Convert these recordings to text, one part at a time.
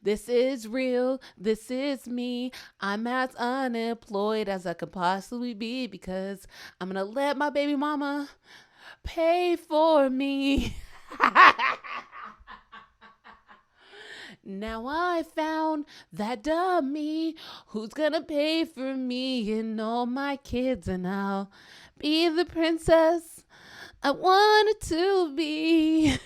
This is real. This is me. I'm as unemployed as I could possibly be because I'm going to let my baby mama pay for me. Now I found that dummy who's gonna pay for me and all my kids, and I'll be the princess I wanted to be.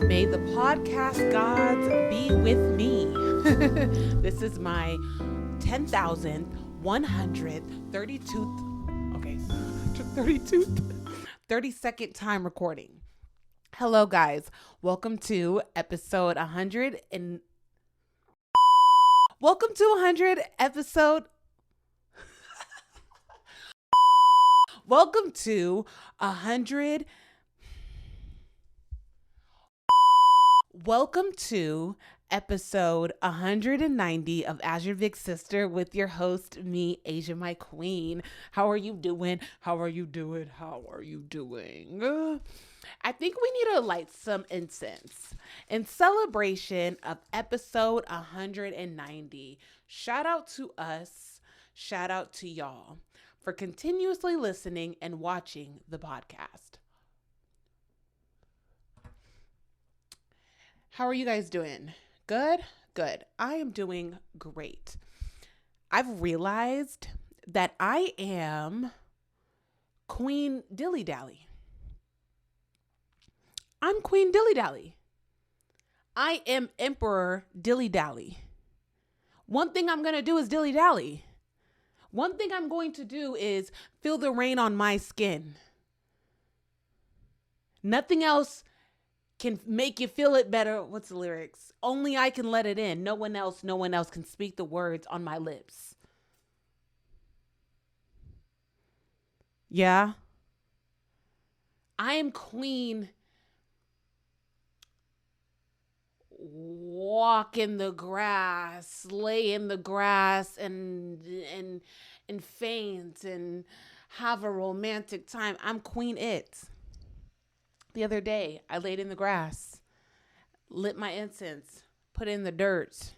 May the podcast gods be with me. This is my 10,132th, okay, 32nd time recording. Hello, guys. Welcome to episode 100 and welcome to 100 episode. Welcome to 100. Welcome to episode 190 of As Your Big Sister with your host, me, Asia, my queen. How are you doing? How are you doing? How are you doing? I think we need to light some incense in celebration of episode 190. Shout out to us. Shout out to y'all for continuously listening and watching the podcast. How are you guys doing? Good? Good. I am doing great. I've realized that I am Queen Dilly Dally. I'm Queen Dilly Dally. I am Emperor Dilly Dally. One thing I'm going to do is dilly dally. One thing I'm going to do is feel the rain on my skin. Nothing else can make you feel it better. What's the lyrics? Only I can let it in. No one else can speak the words on my lips. Yeah. I am Queen walk in the grass, lay in the grass and faint and have a romantic time. I'm Queen It. The other day, I laid in the grass, lit my incense, put in the dirt,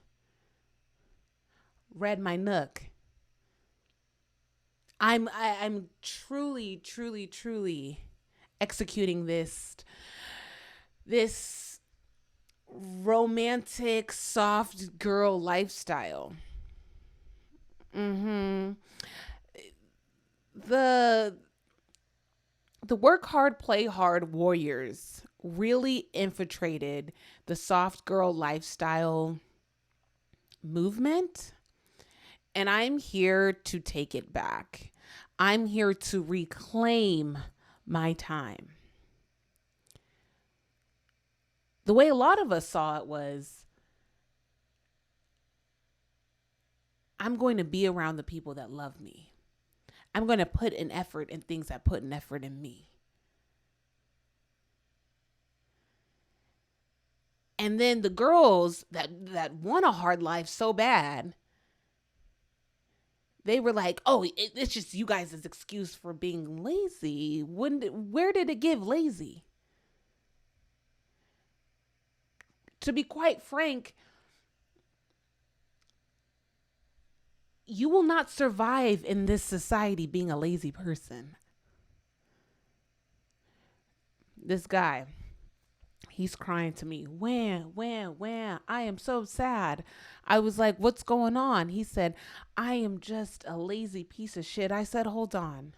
read my nook. I'm truly executing this romantic, soft girl lifestyle. The work hard, play hard warriors really infiltrated the soft girl lifestyle movement. And I'm here to take it back. I'm here to reclaim my time. The way a lot of us saw it was, I'm going to be around the people that love me. I'm going to put an effort in things that put an effort in me. And then the girls that want a hard life so bad, they were like, oh, it's just you guys' excuse for being lazy. Where did it give lazy? To be quite frank, you will not survive in this society being a lazy person. This guy, he's crying to me, wham, I am so sad. I was like, what's going on? He said, I am just a lazy piece of shit. I said, hold on.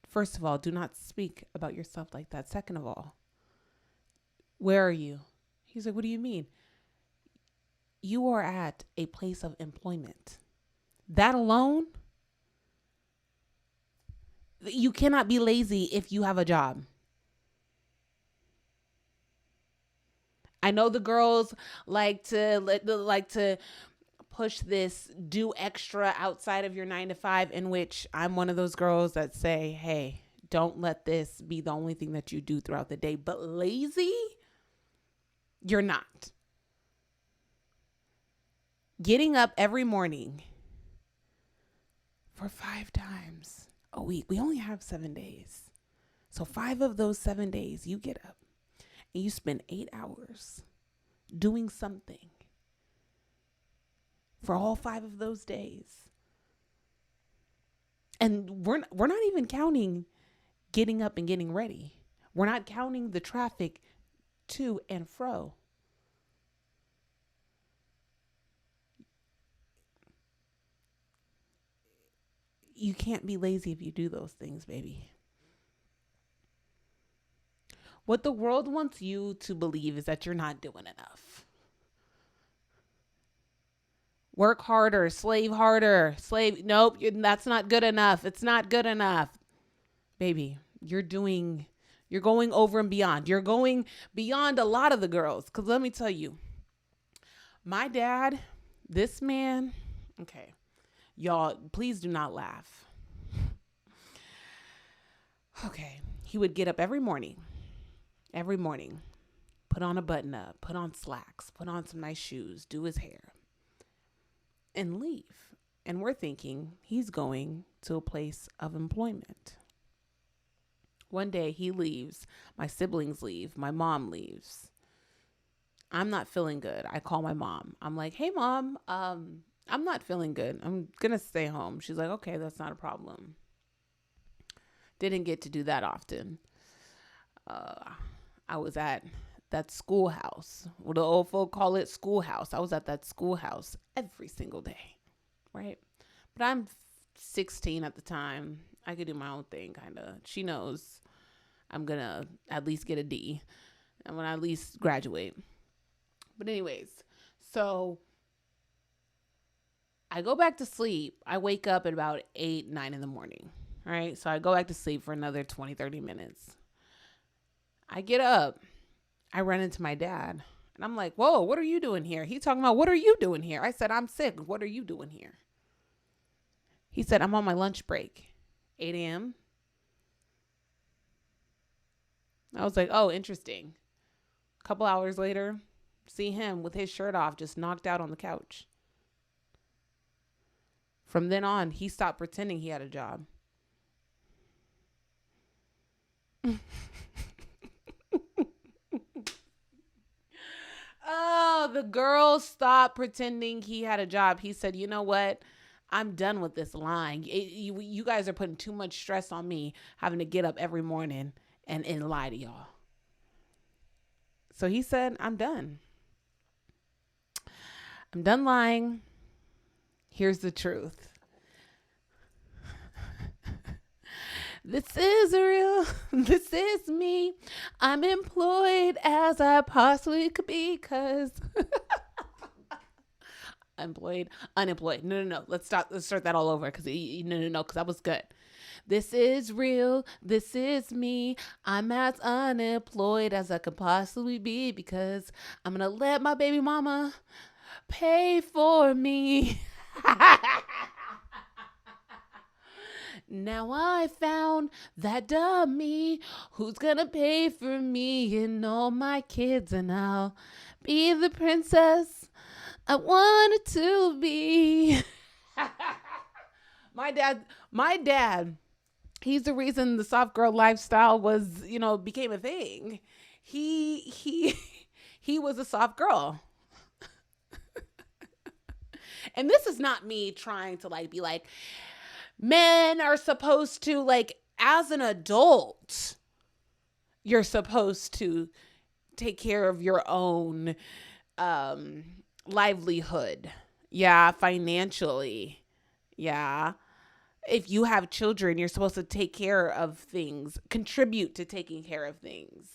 First of all, do not speak about yourself like that. Second of all, where are you? He's like, what do you mean? You are at a place of employment. That alone, you cannot be lazy if you have a job. I know the girls like to push this do extra outside of your 9 to 5, in which I'm one of those girls that say, hey, don't let this be the only thing that you do throughout the day. But lazy, you're not. Getting up every morning for 5 times a week. We only have 7 days. So 5 of those 7 days, you get up and you spend 8 hours doing something for all 5 of those days. And we're not even counting getting up and getting ready. We're not counting the traffic to and fro. You can't be lazy if you do those things, baby. What the world wants you to believe is that you're not doing enough. Work harder, slave harder, slave. Nope, that's not good enough. It's not good enough. Baby, you're going over and beyond. You're going beyond a lot of the girls. Because let me tell you, my dad, this man, okay, y'all, please do not laugh. Okay, he would get up every morning, put on a button up, put on slacks, put on some nice shoes, do his hair, and leave. And we're thinking he's going to a place of employment. One day he leaves, my siblings leave, my mom leaves. I'm not feeling good. I call my mom. I'm like, hey, Mom, I'm not feeling good. I'm going to stay home. She's like, okay, that's not a problem. Didn't get to do that often. I was at that schoolhouse. Well, the old folk call it schoolhouse. I was at that schoolhouse every single day, right? But I'm 16 at the time. I could do my own thing, kind of. She knows I'm going to at least get a D. I'm going to at least graduate. But anyways, so I go back to sleep. I wake up at about 8, 9 in the morning, right? So I go back to sleep for another 20, 30 minutes. I get up. I run into my dad. And I'm like, whoa, what are you doing here? He's talking about, what are you doing here? I said, I'm sick. What are you doing here? He said, I'm on my lunch break. 8 a.m. I was like, oh, interesting. A couple hours later, see him with his shirt off, just knocked out on the couch. From then on, he stopped pretending he had a job. Oh, the girl stopped pretending he had a job. He said, you know what? I'm done with this lying. You guys are putting too much stress on me having to get up every morning and lie to y'all. So he said, I'm done. I'm done lying. Here's the truth. This is real. This is me. I'm employed as I possibly could be because employed, unemployed. No. Let's start that all over because no, because that was good. This is real. This is me. I'm as unemployed as I could possibly be because I'm going to let my baby mama pay for me. Now I found that dummy who's gonna pay for me and all my kids, and I'll be the princess I wanted to be. My dad, he's the reason the soft girl lifestyle became a thing. He was a soft girl. And this is not me trying to be like, men are supposed to, as an adult, you're supposed to take care of your own livelihood. Yeah, financially. Yeah. If you have children, you're supposed to take care of things, contribute to taking care of things.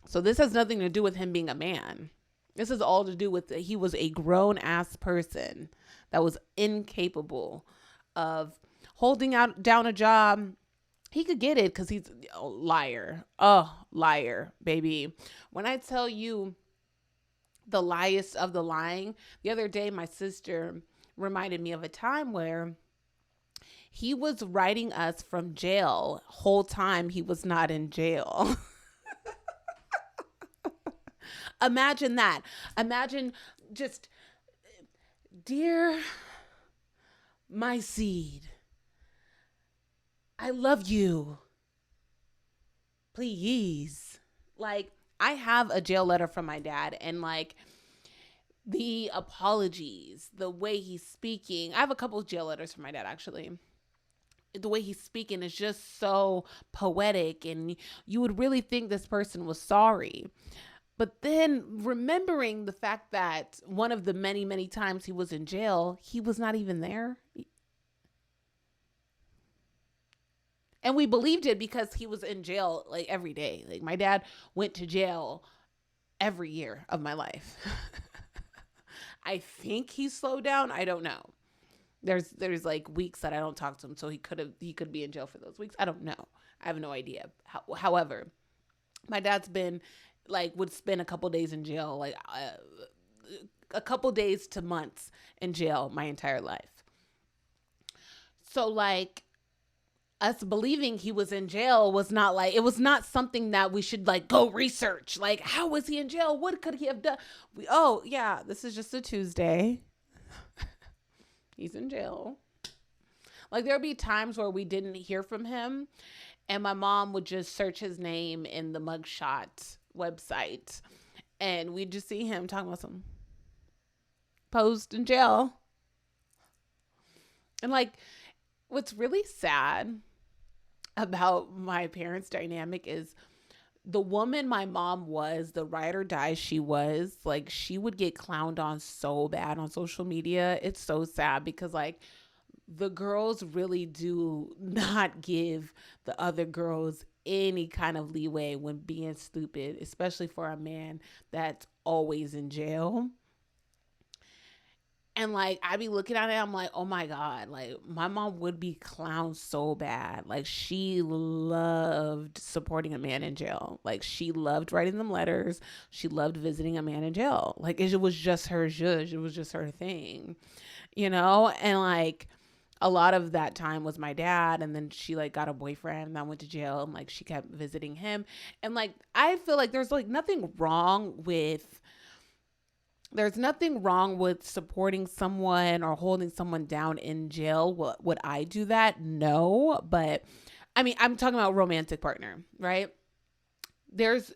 So this has nothing to do with him being a man. This is all to do with he was a grown ass person that was incapable of holding down a job. He could get it because he's a liar. Oh, liar, baby. When I tell you the liest of the lying, the other day my sister reminded me of a time where he was writing us from jail whole time he was not in jail. Imagine that. Imagine just, dear My seed, I love you. Please. Like, I have a jail letter from my dad, and like the apologies, the way he's speaking. I have a couple of jail letters from my dad, actually. The way he's speaking is just so poetic, and you would really think this person was sorry. But then remembering the fact that one of the many, many times he was in jail, he was not even there. And we believed it because he was in jail like every day. Like my dad went to jail every year of my life. I think he slowed down. I don't know. There's like weeks that I don't talk to him, so he could be in jail for those weeks. I don't know. I have no idea. However, my dad's been like would spend a couple days in jail, like a couple days to months in jail my entire life. So like us believing he was in jail was not like, it was not something that we should like go research. Like, how was he in jail? What could he have done? Oh yeah, this is just a Tuesday. He's in jail. Like there'd be times where we didn't hear from him, and my mom would just search his name in the mugshot website, and we'd just see him talking about some post in jail. And like, what's really sad about my parents' dynamic is the woman my mom was, the ride or die she was, like she would get clowned on so bad on social media. It's so sad because like the girls really do not give the other girls any kind of leeway when being stupid, especially for a man that's always in jail. And like I be looking at it, I'm like, oh my God, like my mom would be clowned so bad. Like she loved supporting a man in jail. Like she loved writing them letters. She loved visiting a man in jail. Like it was just her zhuzh. It was just her thing, you know? And like a lot of that time was my dad, and then she like got a boyfriend that went to jail, and like she kept visiting him. And like I feel like there's nothing wrong with supporting someone or holding someone down in jail. Would I do that? No. But I mean, I'm talking about romantic partner, right? There's,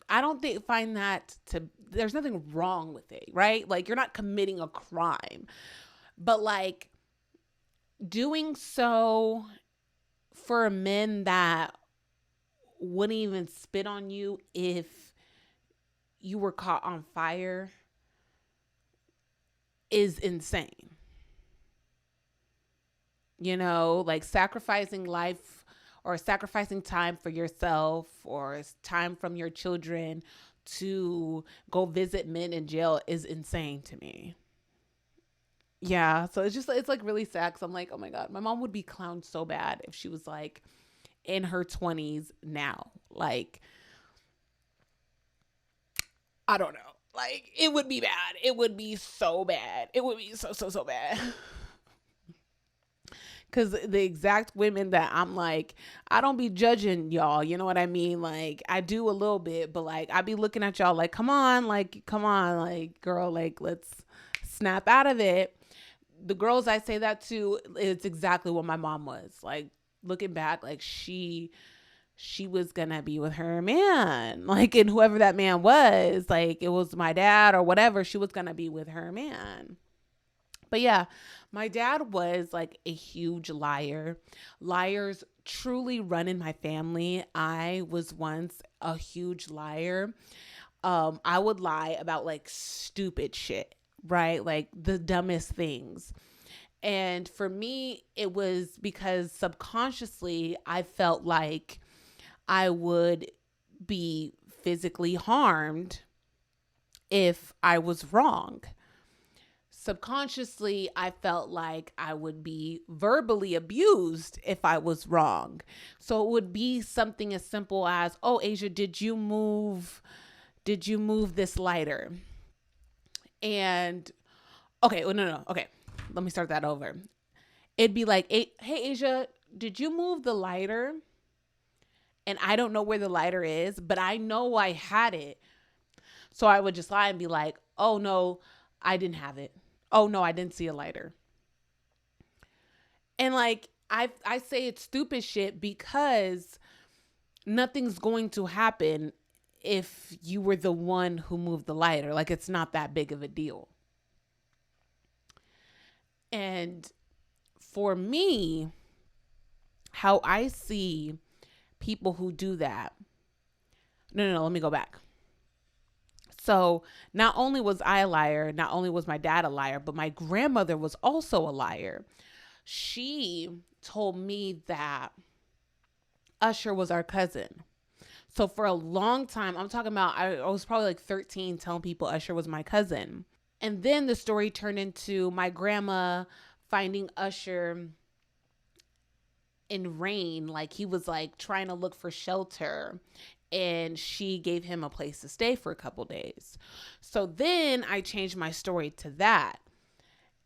I don't think, find that to, there's nothing wrong with it, right? Like you're not committing a crime, but like doing so for men that wouldn't even spit on you if you were caught on fire is insane. You know, like sacrificing life or sacrificing time for yourself or time from your children to go visit men in jail is insane to me. Yeah, so it's like really sad because I'm like, oh my God, my mom would be clowned so bad if she was like in her 20s now. Like, I don't know. Like, it would be bad. It would be so bad. It would be so, so, so bad. Because the exact women that I'm like, I don't be judging y'all. You know what I mean? Like, I do a little bit, but like, I be looking at y'all like, come on, like, girl, like, let's snap out of it. The girls I say that to, it's exactly what my mom was. Like, looking back, like, she was gonna be with her man, like, and whoever that man was, like it was my dad or whatever, she was gonna be with her man. But yeah, my dad was like a huge liar. Liars truly run in my family. I was once a huge liar. I would lie about like stupid shit, right? Like the dumbest things. And for me, it was because subconsciously I felt like I would be physically harmed if I was wrong. Subconsciously, I felt like I would be verbally abused if I was wrong. So it would be something as simple as, "Oh, Asia, did you move this lighter?" And okay, well, no. Okay. Let me start that over. It'd be like, "Hey, Asia, did you move the lighter?" And I don't know where the lighter is, but I know I had it. So I would just lie and be like, "Oh no, I didn't have it. Oh no, I didn't see a lighter." And like I say it's stupid shit because nothing's going to happen if you were the one who moved the lighter. Like, it's not that big of a deal. And for me, how I see people who do that. No, let me go back. So, not only was I a liar, not only was my dad a liar, but my grandmother was also a liar. She told me that Usher was our cousin. So for a long time, I'm talking about, I was probably like 13 telling people Usher was my cousin. And then the story turned into my grandma finding Usher in rain. Like, he was like trying to look for shelter, and she gave him a place to stay for a couple days. So then I changed my story to that.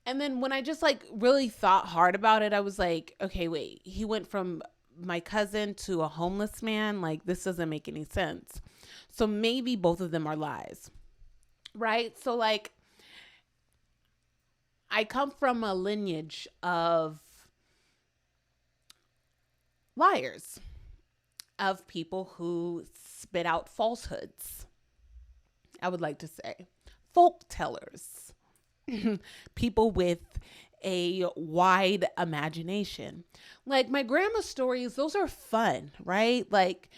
And then when I just like really thought hard about it, I was like, okay, wait, he went from my cousin to a homeless man. Like, this doesn't make any sense. So maybe both of them are lies, right? So like, I come from a lineage of liars, of people who spit out falsehoods. I would like to say folk tellers, people with a wide imagination. Like my grandma's stories, those are fun, right? Like,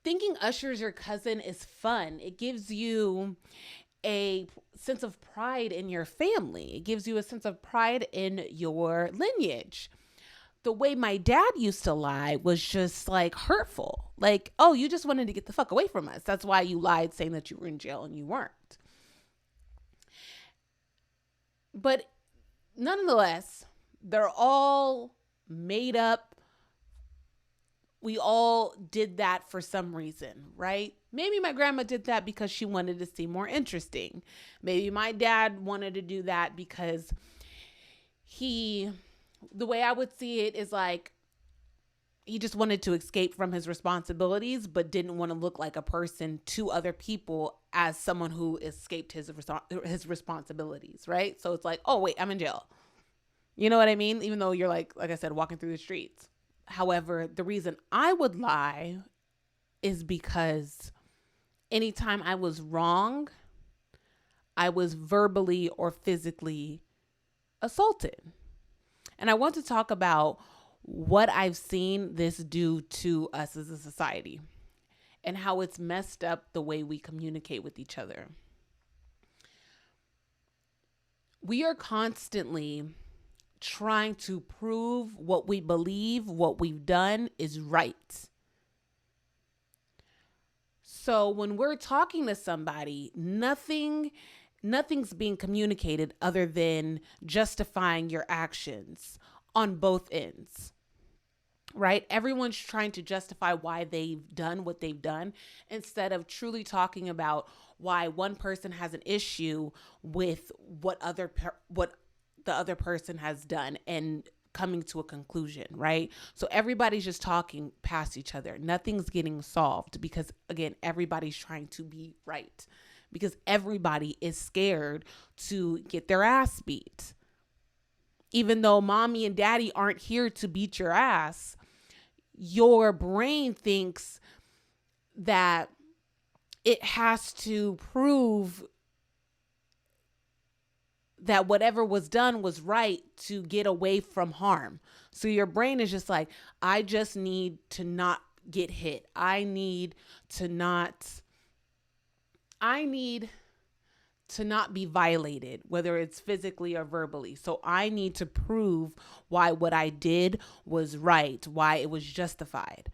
thinking Usher's your cousin is fun. It gives you a sense of pride in your family. It gives you a sense of pride in your lineage. The way my dad used to lie was just like hurtful. Like, oh, you just wanted to get the fuck away from us. That's why you lied saying that you were in jail and you weren't. But nonetheless, they're all made up. We all did that for some reason, right? Maybe my grandma did that because she wanted to seem more interesting. Maybe my dad wanted to do that because the way I would see it is like, he just wanted to escape from his responsibilities, but didn't want to look like a person to other people as someone who escaped his responsibilities, right? So it's like, oh, wait, I'm in jail. You know what I mean? Even though you're like I said, walking through the streets. However, the reason I would lie is because anytime I was wrong, I was verbally or physically assaulted. And I want to talk about what I've seen this do to us as a society and how it's messed up the way we communicate with each other. We are constantly trying to prove what we believe, what we've done is right. So when we're talking to somebody, nothing's being communicated other than justifying your actions on both ends, right? Everyone's trying to justify why they've done what they've done instead of truly talking about why one person has an issue with what the other person has done and coming to a conclusion, right? So everybody's just talking past each other. Nothing's getting solved because, again, everybody's trying to be right because everybody is scared to get their ass beat. Even though mommy and daddy aren't here to beat your ass, your brain thinks that it has to prove that whatever was done was right to get away from harm. So your brain is just like, I just need to not get hit. I need to not be violated, whether it's physically or verbally. So I need to prove why what I did was right, why it was justified.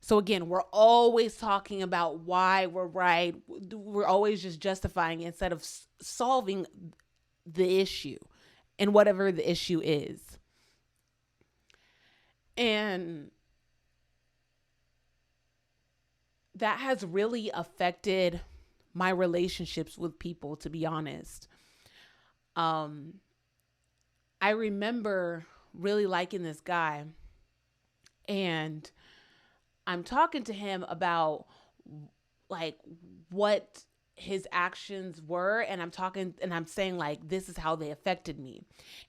So again, we're always talking about why we're right. We're always just justifying instead of solving the issue and whatever the issue is. And that has really affected my relationships with people, to be honest. I remember really liking this guy, and I'm talking to him about like what his actions were, and I'm talking and I'm saying like this is how they affected me.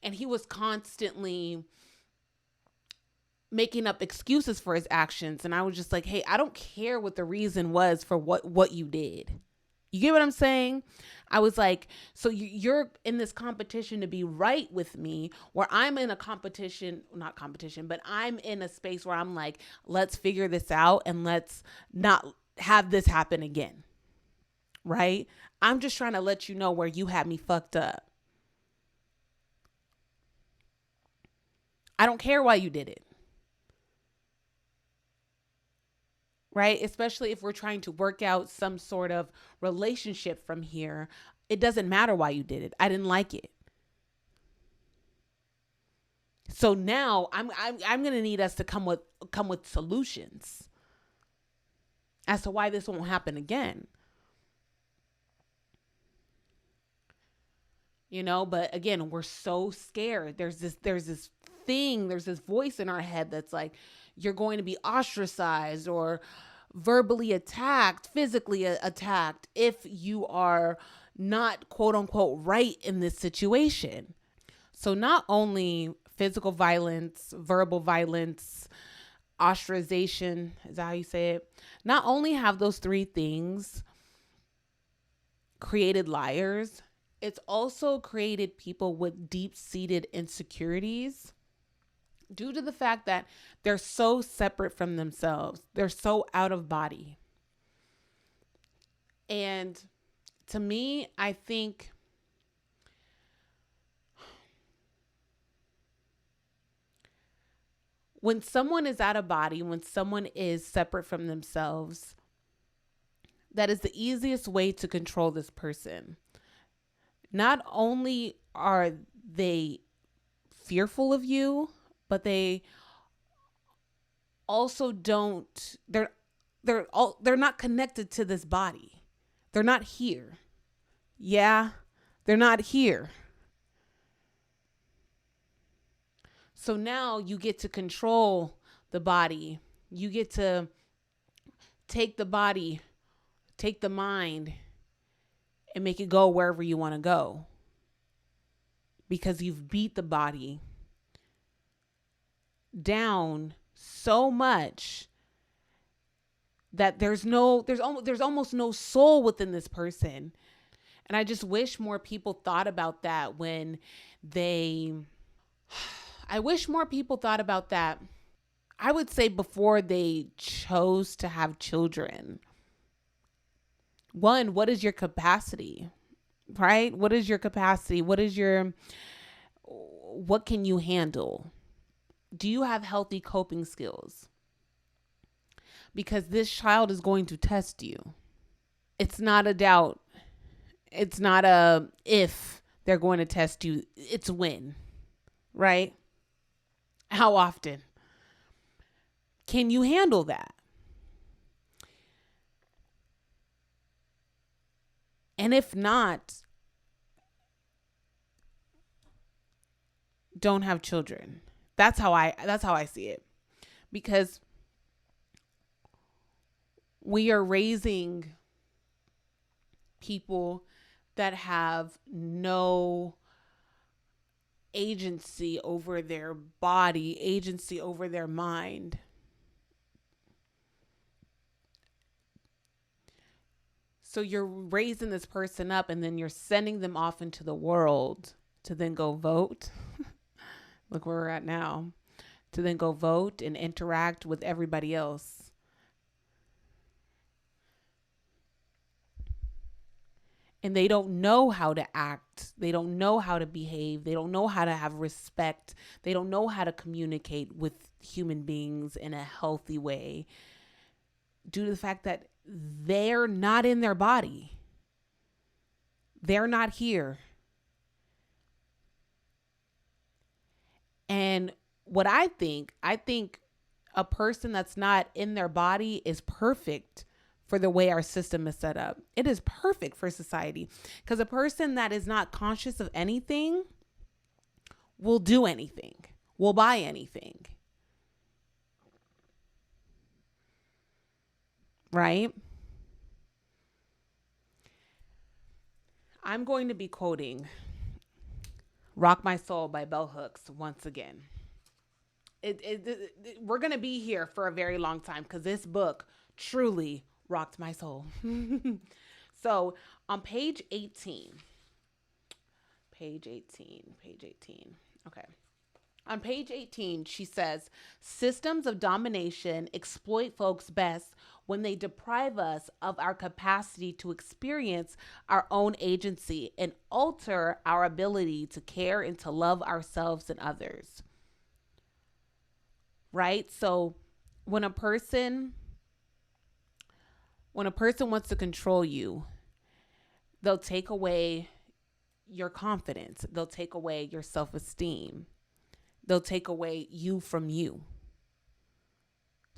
And he was constantly making up excuses for his actions, and I was just like, "Hey, I don't care what the reason was for what you did." You get what I'm saying? I was like, so you're in this competition to be right with me, where I'm in a competition, not competition, but I'm in a space where I'm like, let's figure this out and let's not have this happen again. Right? I'm just trying to let you know where you had me fucked up. I don't care why you did it. Right? Especially if we're trying to work out some sort of relationship from here. It doesn't matter why you did it. I didn't like it. So now I'm gonna need us to come with solutions as to why this won't happen again. But again, we're so scared. There's this voice in our head that's like, you're going to be ostracized or verbally attacked, physically attacked if you are not quote unquote right in this situation. So not only physical violence, verbal violence, ostracization, is that how you say it? Not only have those three things created liars, it's also created people with deep-seated insecurities due to the fact that they're so separate from themselves. They're so out of body. And to me, I think when someone is out of body, when someone is separate from themselves, that is the easiest way to control this person. Not only are they fearful of you, but they also don't they're not connected to this body. They're not here. Yeah, they're not here. So now you get to control the body. You get to take the body, take the mind, and make it go wherever you want to go. Because you've beat the body down so much that there's almost no soul within this person. And I just wish more people thought about that when they I wish more people thought about that. I would say before they chose to have children. One, what is your capacity? Right? What is your capacity? What can you handle? Do you have healthy coping skills? Because this child is going to test you. It's not a doubt. It's not a if they're going to test you. It's when, right? How often? Can you handle that? And if not, don't have children. That's how I see it. Because we are raising people that have no agency over their body, agency over their mind. So you're raising this person up and then you're sending them off into the world to then go vote. Look where we're at now. To then go vote and interact with everybody else. And they don't know how to act. They don't know how to behave. They don't know how to have respect. They don't know how to communicate with human beings in a healthy way due to the fact that they're not in their body. They're not here. And what I think a person that's not in their body is perfect for the way our system is set up. It is perfect for society because a person that is not conscious of anything will do anything, will buy anything. Right? I'm going to be quoting Rock My Soul by Bell Hooks once again. We're going to be here for a very long time because this book truly rocked my soul. So on page 18. Okay. On page 18, she says, systems of domination exploit folks best when they deprive us of our capacity to experience our own agency and alter our ability to care and to love ourselves and others. Right? So when a person wants to control you, they'll take away your confidence. They'll take away your self-esteem. They'll take away you from you.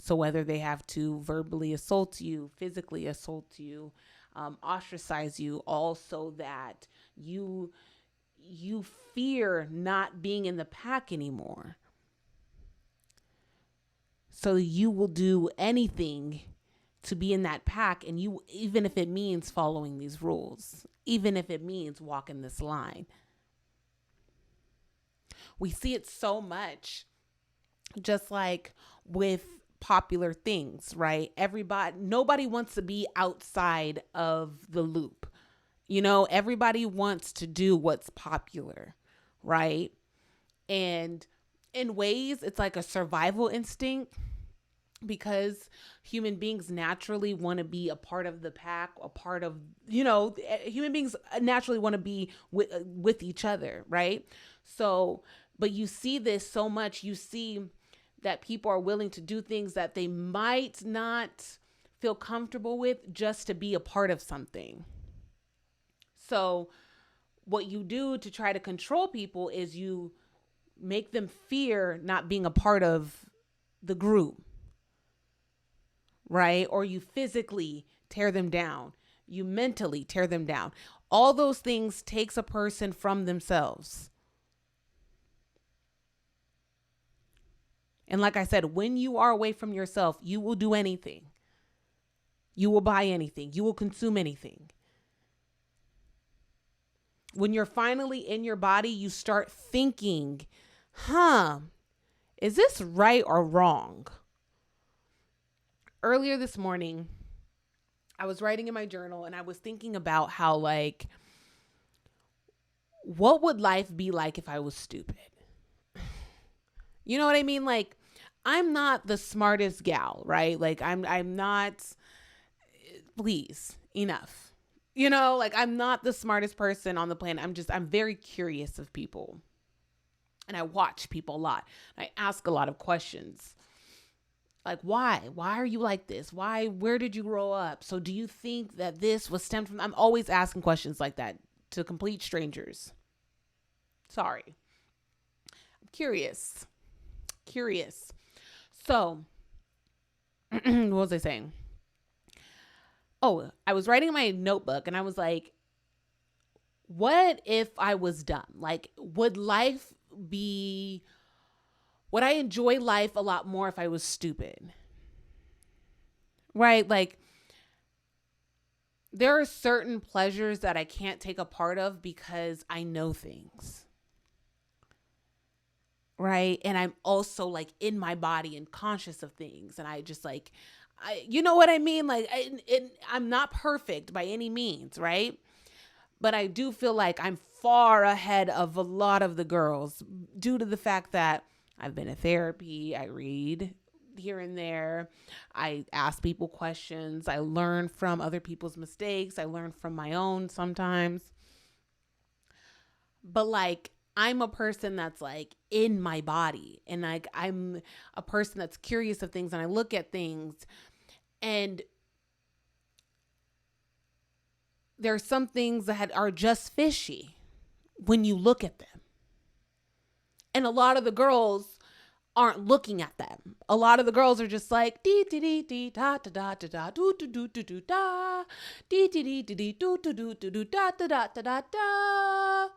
So whether they have to verbally assault you, physically assault you, ostracize you, all so that you fear not being in the pack anymore. So you will do anything to be in that pack, and you, even if it means following these rules, even if it means walking this line. We see it so much, just like with popular things, right? Nobody wants to be outside of the loop. You know, everybody wants to do what's popular, right? And in ways, it's like a survival instinct, because human beings naturally want to be a part of the pack, a part of, human beings naturally want to be with each other, right? So, but you see this so much. You see that people are willing to do things that they might not feel comfortable with just to be a part of something. So what you do to try to control people is you make them fear not being a part of the group, right? Or you physically tear them down. You mentally tear them down. All those things takes a person from themselves. And like I said, when you are away from yourself, you will do anything. You will buy anything. You will consume anything. When you're finally in your body, you start thinking, is this right or wrong? Earlier this morning, I was writing in my journal and I was thinking about how, like, what would life be like if I was stupid? You know what I mean? Like, I'm not the smartest gal, right? Like, I'm not, please, enough. Like, I'm not the smartest person on the planet. I'm very curious of people. And I watch people a lot. I ask a lot of questions. Like, why? Why are you like this? Where did you grow up? So do you think that this was stemmed from, I'm always asking questions like that to complete strangers. Sorry. I'm curious. So, what was I saying? Oh, I was writing in my notebook and I was like, what if I was dumb? Like, would I enjoy life a lot more if I was stupid? Right? Like, there are certain pleasures that I can't take a part of because I know things. Right? And I'm also, like, in my body and conscious of things. And I just, like, you know what I mean? Like, I'm not perfect by any means, right? But I do feel like I'm far ahead of a lot of the girls due to the fact that I've been in therapy. I read here and there. I ask people questions. I learn from other people's mistakes. I learn from my own sometimes. But, like, I'm a person that's, like, in my body, and, like, I'm a person that's curious of things, and I look at things, and there are some things that are just fishy when you look at them. And a lot of the girls aren't looking at them. A lot of the girls are just like dee dee dee dee da da da da da do do do do do da dee dee dee dee dee do do do do do da da da da da da.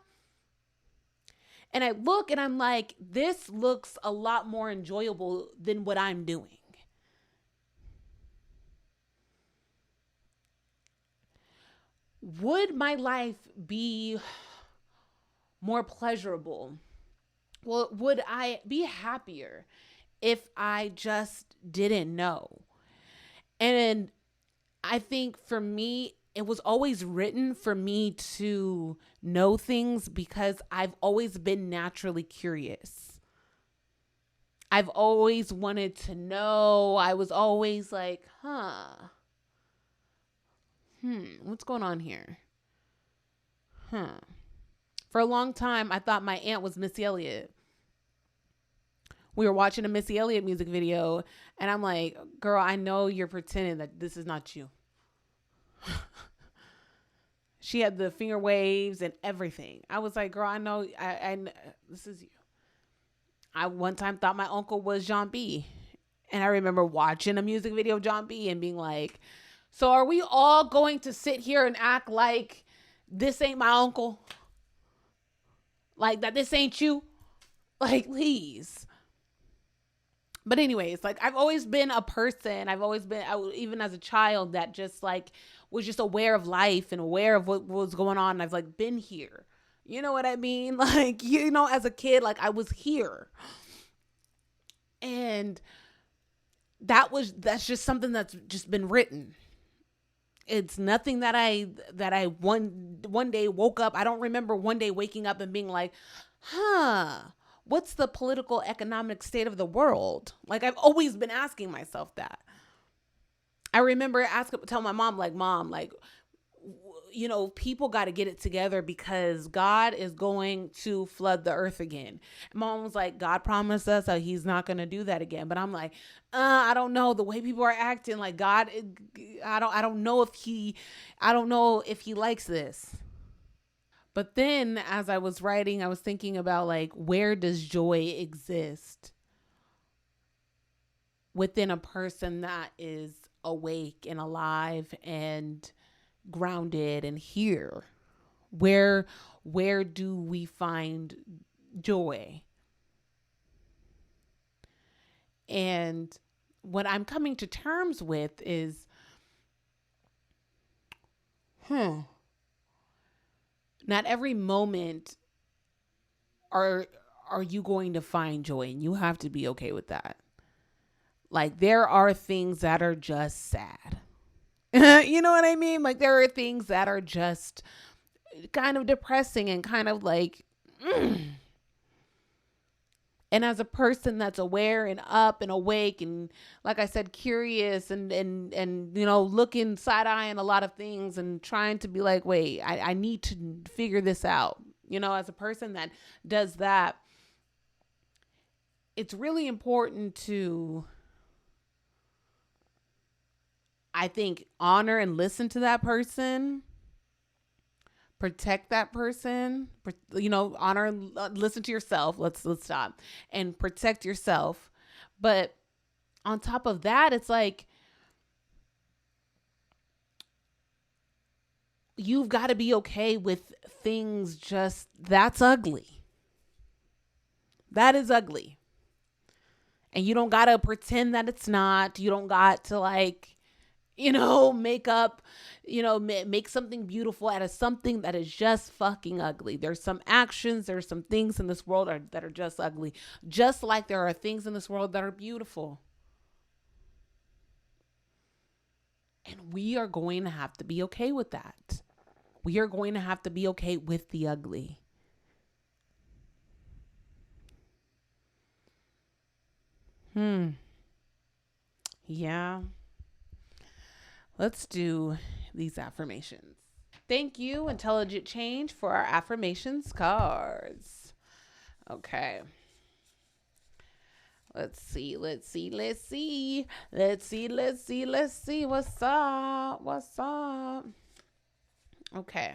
And I look and I'm like, this looks a lot more enjoyable than what I'm doing. Would my life be more pleasurable? Well, would I be happier if I just didn't know? And I think for me, it was always written for me to know things because I've always been naturally curious. I've always wanted to know. I was always like, what's going on here? Huh. For a long time, I thought my aunt was Missy Elliott. We were watching a Missy Elliott music video, and I'm like, girl, I know you're pretending that this is not you. She had the finger waves and everything. I was like, girl, I know, this is you. I one time thought my uncle was John B. And I remember watching a music video of John B and being like, so are we all going to sit here and act like this ain't my uncle? Like that this ain't you? Like, please. But anyways, like I've always been a person. I've always been, even as a child, that just like was just aware of life and aware of what was going on. I've like been here. You know what I mean? Like, as a kid, like I was here. And that's just something that's just been written. It's nothing that I one day woke up. I don't remember one day waking up and being like, what's the political economic state of the world? Like I've always been asking myself that. I remember tell my mom, like, mom, like, people got to get it together because God is going to flood the earth again. And mom was like, God promised us that he's not going to do that again. But I'm like, I don't know, the way people are acting, like God, I don't know if he likes this. But then as I was writing, I was thinking about like, where does joy exist within a person that is awake and alive and grounded and here? Where do we find joy? And what I'm coming to terms with is not every moment are you going to find joy, and you have to be okay with that. Like there are things that are just sad. You know what I mean? Like there are things that are just kind of depressing and kind of like and as a person that's aware and up and awake and, like I said, curious and looking side eyeing a lot of things and trying to be like, wait, I need to figure this out. As a person that does that, it's really important to, I think, honor and listen to that person, protect that person, honor, listen to yourself. Let's stop and protect yourself. But on top of that, it's like, you've got to be okay with things just that's ugly. That is ugly. And you don't got to pretend that it's not. You don't got to like, make up, make something beautiful out of something that is just fucking ugly. There's some actions, there's some things in this world that are just ugly. Just like there are things in this world that are beautiful. And we are going to have to be okay with that. We are going to have to be okay with the ugly. Yeah. Let's do these affirmations. Thank you, Intelligent Change, for our affirmations cards. Okay. Let's see. What's up? Okay.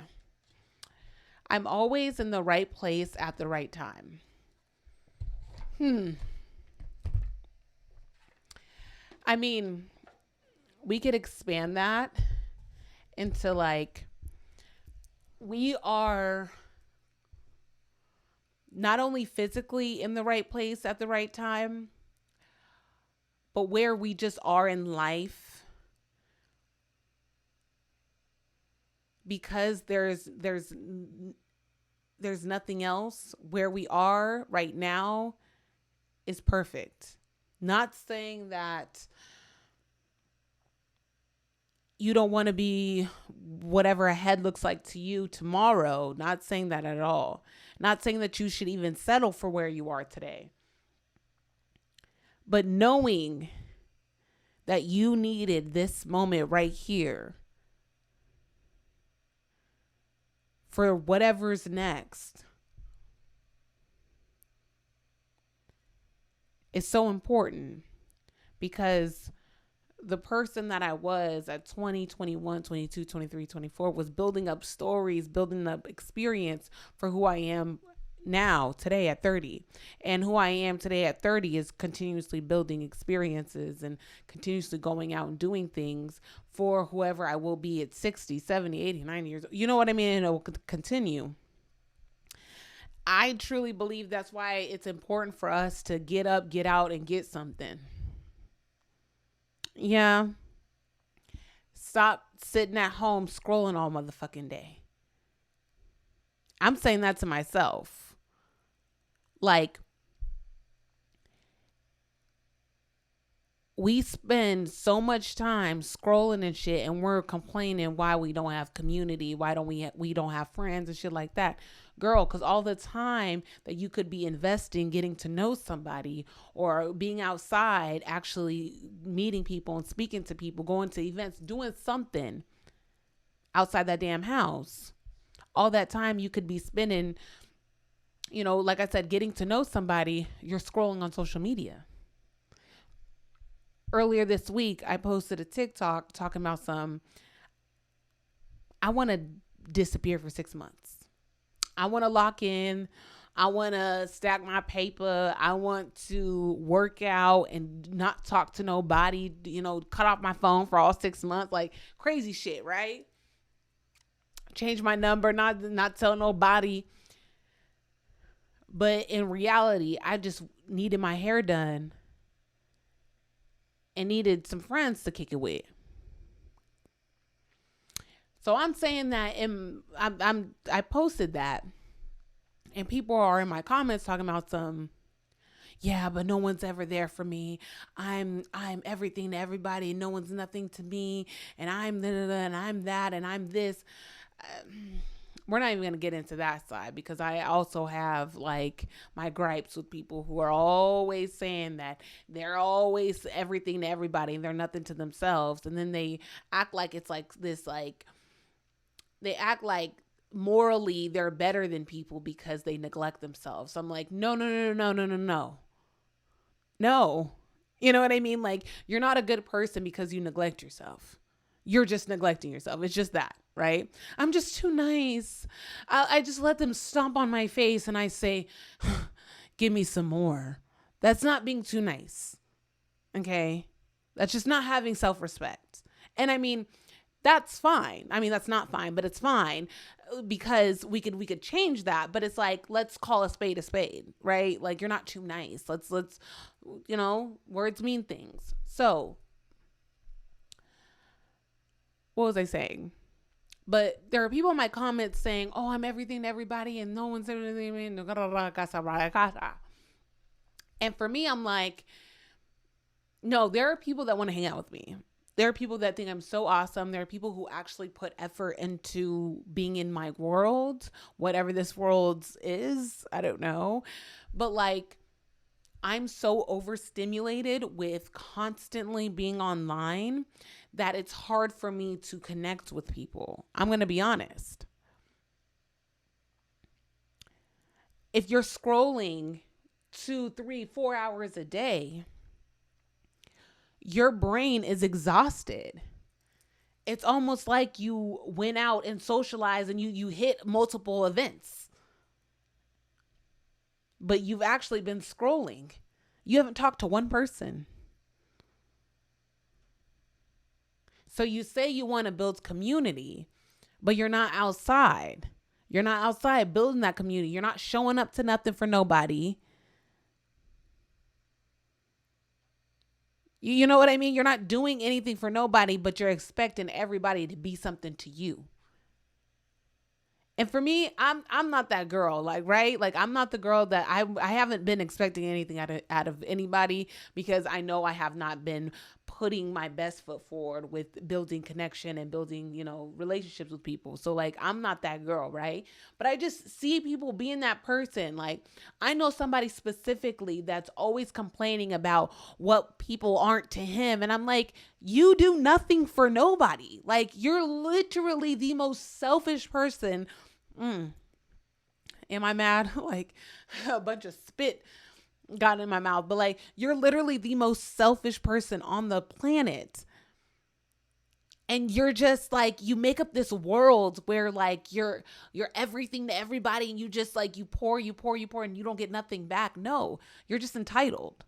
I'm always in the right place at the right time. I mean, we could expand that into like, we are not only physically in the right place at the right time, but where we just are in life because there's nothing else. Where we are right now is perfect. Not saying that you don't want to be whatever ahead looks like to you tomorrow. Not saying that at all. Not saying that you should even settle for where you are today. But knowing that you needed this moment right here for whatever's next is so important, because the person that I was at 20, 21, 22, 23, 24 was building up stories, building up experience for who I am now, today at 30. And who I am today at 30 is continuously building experiences and continuously going out and doing things for whoever I will be at 60, 70, 80, 90 years old. You know what I mean? And it will continue. I truly believe that's why it's important for us to get up, get out, and get something. Yeah. Stop sitting at home scrolling all motherfucking day. I'm saying that to myself. Like, we spend so much time scrolling and shit, and we're complaining why we don't have community, why don't we don't have friends and shit like that. Girl, because all the time that you could be investing getting to know somebody, or being outside actually meeting people and speaking to people, going to events, doing something outside that damn house, all that time you could be spending, like I said, getting to know somebody, you're scrolling on social media. Earlier this week, I posted a TikTok talking about I want to disappear for 6 months. I want to lock in. I want to stack my paper. I want to work out and not talk to nobody, cut off my phone for all 6 months, like crazy shit, right? Change my number, not tell nobody. But in reality, I just needed my hair done and needed some friends to kick it with. So I'm saying that I posted that, and people are in my comments talking about yeah, but no one's ever there for me. I'm everything to everybody, and no one's nothing to me, and I'm and I'm that, and I'm this. We're not even going to get into that side, because I also have like my gripes with people who are always saying that they're always everything to everybody and they're nothing to themselves. And then they act like it's like this, like they act like morally they're better than people because they neglect themselves. So I'm like, no. No. You know what I mean? Like, you're not a good person because you neglect yourself. You're just neglecting yourself. It's just that, right? I'm just too nice. I just let them stomp on my face and I say, give me some more. That's not being too nice. Okay? That's just not having self-respect. And I mean, that's fine. I mean, that's not fine, but it's fine, because we could change that. But it's like, let's call a spade, right? Like, you're not too nice. Let's words mean things. So what was I saying? But there are people in my comments saying, oh, I'm everything to everybody and no one's everything to me. And for me, I'm like, no, there are people that want to hang out with me. There are people that think I'm so awesome. There are people who actually put effort into being in my world, whatever this world is. I don't know. But like, I'm so overstimulated with constantly being online that it's hard for me to connect with people. I'm going to be honest. If you're scrolling 2, 3, 4 hours a day, your brain is exhausted. It's almost like you went out and socialized and you hit multiple events, but you've actually been scrolling. You haven't talked to one person. So you say you want to build community, but you're not outside. You're not outside building that community. You're not showing up to nothing for nobody. You know what I mean? You're not doing anything for nobody, but you're expecting everybody to be something to you. And for me, I'm not that girl, like, right? Like, I'm not the girl that I haven't been expecting anything out of anybody, because I know I have not been putting my best foot forward with building connection and building, relationships with people. So like, I'm not that girl, right? But I just see people being that person. Like, I know somebody specifically that's always complaining about what people aren't to him, and I'm like, you do nothing for nobody. Like, you're literally the most selfish person. Am I mad? Like, a bunch of spit got in my mouth. But like, you're literally the most selfish person on the planet. And you're just like, you make up this world where like you're everything to everybody, and you just like, you pour, and you don't get nothing back. No, you're just entitled.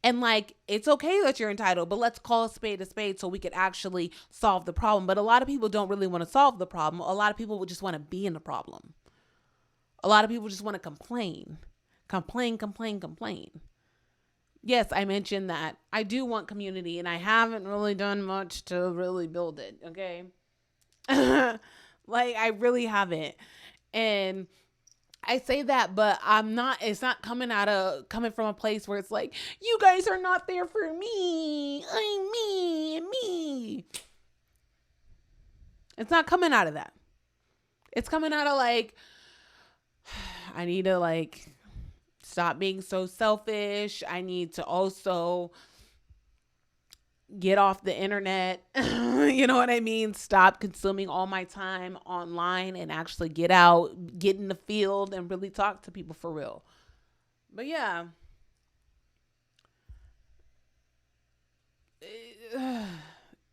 And like, it's okay that you're entitled, but let's call a spade so we could actually solve the problem. But a lot of people don't really want to solve the problem. A lot of people would just want to be in the problem. A lot of people just want to complain. Complain. Yes, I mentioned that I do want community, and I haven't really done much to really build it. Okay. Like, I really haven't. And I say that, but it's not coming from a place where it's like, you guys are not there for me. I'm me. It's not coming out of that. It's coming out of like, I need to like stop being so selfish. I need to also get off the internet. You know what I mean? Stop consuming all my time online and actually get out, get in the field, and really talk to people for real. But yeah.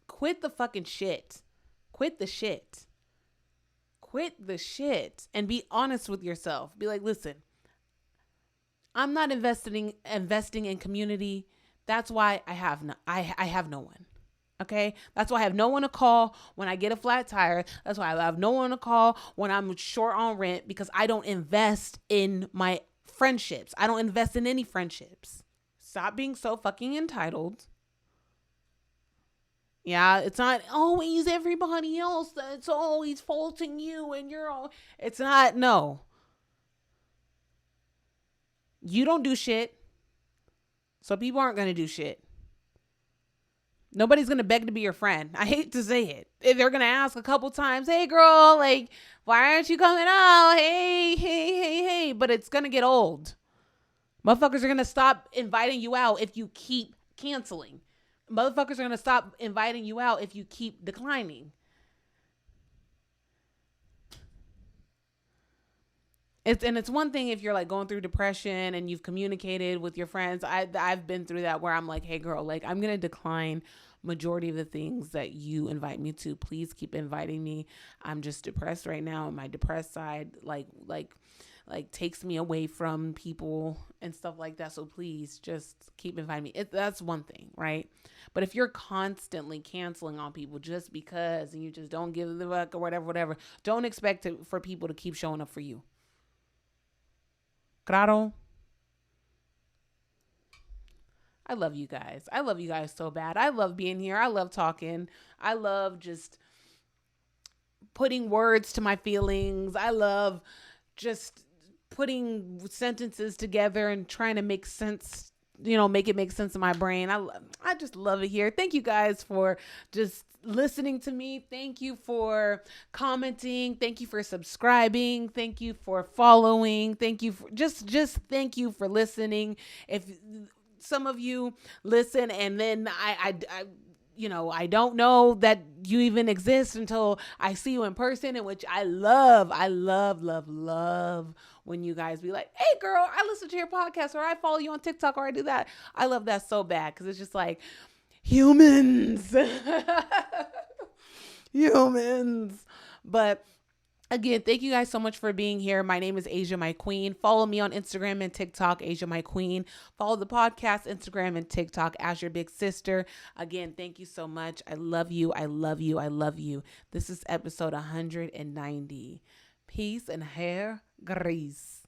Quit the fucking shit. Quit the shit. Quit the shit and be honest with yourself. Be like, listen, I'm not investing in community. That's why I have no one. Okay? That's why I have no one to call when I get a flat tire. That's why I have no one to call when I'm short on rent, because I don't invest in my friendships. I don't invest in any friendships. Stop being so fucking entitled. Yeah, it's not always everybody else that's always faulting you, and it's not, no. You don't do shit, so people aren't going to do shit. Nobody's going to beg to be your friend. I hate to say it. If they're going to ask a couple times, hey girl, like, why aren't you coming out? Hey. But it's going to get old. Motherfuckers are going to stop inviting you out if you keep canceling. Motherfuckers are going to stop inviting you out if you keep declining. It's one thing if you're like going through depression and you've communicated with your friends. I've been through that, where I'm like, hey girl, like, I'm going to decline majority of the things that you invite me to. Please keep inviting me. I'm just depressed right now, and my depressed side like takes me away from people and stuff like that. So please just keep inviting me. That's one thing, right? But if you're constantly canceling on people just because, and you just don't give the fuck or whatever, don't expect for people to keep showing up for you. Claro. I love you guys. I love you guys so bad. I love being here. I love talking. I love just putting words to my feelings. I love just putting sentences together and trying to make sense, make it make sense in my brain. I just love it here. Thank you guys for just listening to me. Thank you for commenting. Thank you for subscribing. Thank you for following. Thank you for just thank you for listening. If some of you listen and then I don't know that you even exist until I see you in person, in which I love when you guys be like, hey girl, I listen to your podcast, or I follow you on TikTok, or I do that. I love that so bad, because it's just like, humans. Humans. But again, thank you guys so much for being here. My name is Asia My Queen. Follow me on Instagram and TikTok, Asia My Queen. Follow the podcast, Instagram and TikTok, as your big sister. Again, thank you so much. I love you. I love you. I love you. This is episode 190. Peace and hair grease.